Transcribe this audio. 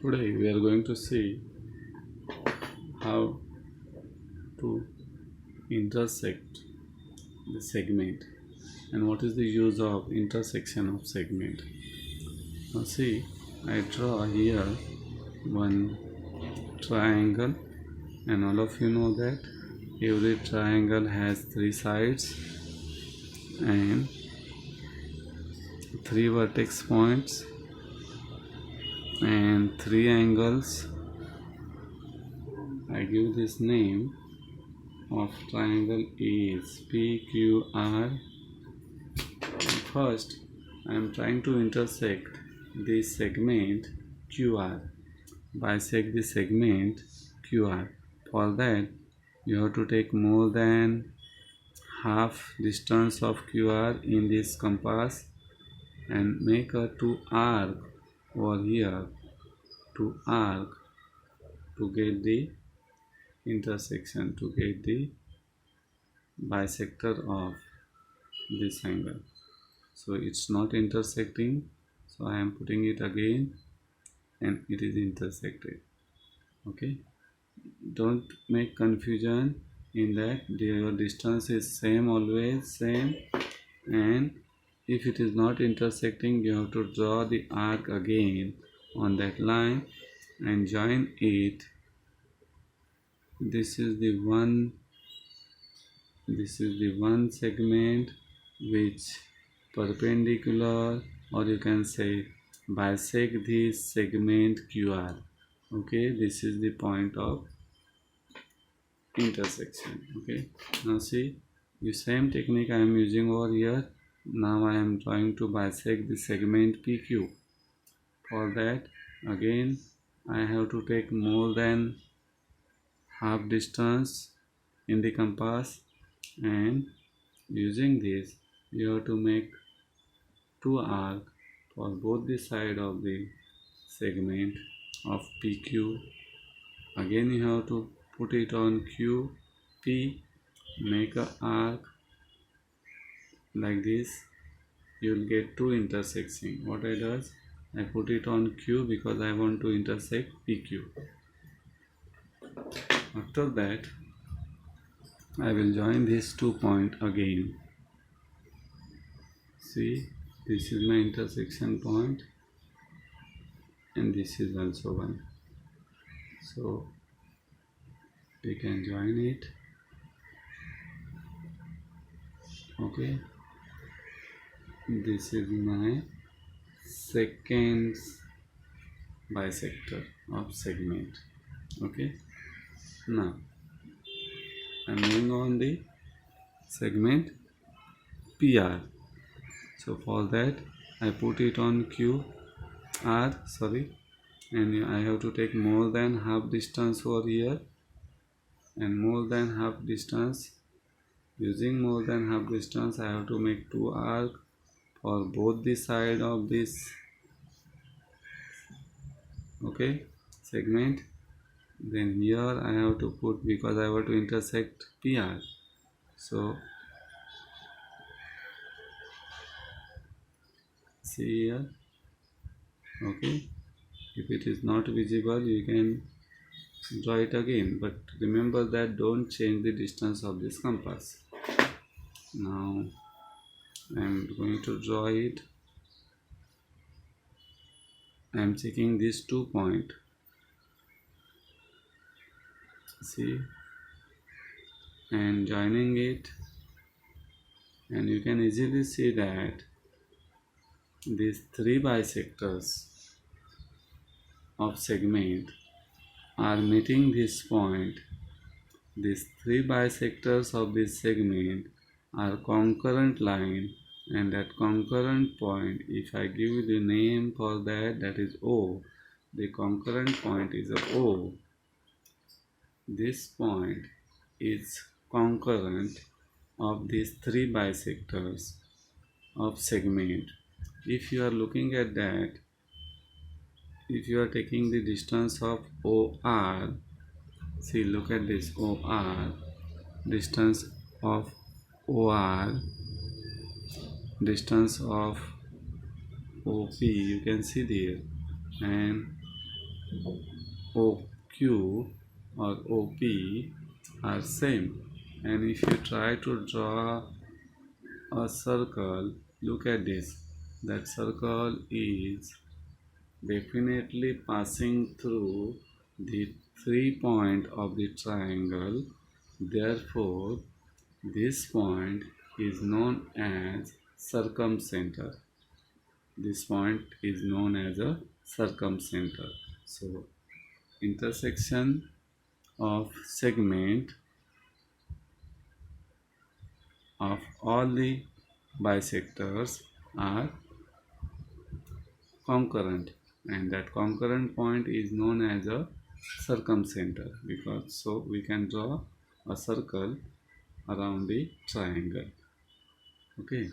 Today we are going to see how to intersect the segment and what is the use of intersection of segment. Now see, I draw here one triangle, and all of you know that every triangle has three sides and three vertex points and three angles. I give this name of triangle is PQR. First, I am trying to intersect this segment QR. Bisect the segment QR. For that, you have to take more than half distance of QR in this compass and make a two arc over here to arc to get the intersection, to get the bisector of this angle. So it's not intersecting, so I am putting it again and it is intersected. Okay, don't make confusion in that your distance is same, always same, and if it is not intersecting you have to draw the arc again on that line and join it. This is the one segment which perpendicular, or you can say bisect this segment QR. Okay, this is the point of intersection. Okay, now see, the same technique I am using over here. Now I am trying to bisect the segment PQ. For that, again I have to take more than half distance in the compass, and using this you have to make two arcs for both the side of the segment of PQ. Again you have to put it on QP, make a arc like this. You will get two intersecting. What I does, I put it on Q because I want to intersect PQ. After that, I will join these 2 points again. See, this is my intersection point and this is also one. So we can join it. Okay, this is my second bisector of segment. Okay, now I'm moving on the segment PR. So for that I put it on QR, and I have to take more than half distance over here, and more than half distance. Using more than half distance, I have to make two arcs for both the side of this segment. Then here I have to put, because I want to intersect PR. So see here. Okay, if it is not visible you can draw it again, but remember that don't change the distance of this compass. Now I am going to draw it. I am checking these 2 points. See, and joining it, and you can easily see that these three bisectors of segment are meeting this point. These three bisectors of this segment are concurrent line, and that concurrent point, if I give you the name for that, that is O. The concurrent point is O. This point is concurrent of these three bisectors of segment. If you are looking at that, if you are taking the distance of OR, see, look at this OR, distance of OR, distance of OP, you can see there, and OQ or OP are same. And if you try to draw a circle, look at this. That circle is definitely passing through the 3 point of the triangle. Therefore, this point is known as circumcenter. This point is known as a circumcenter. So, intersection of segment of all the bisectors are concurrent, and that concurrent point is known as a circumcenter, because so we can draw a circle around the triangle. Okay.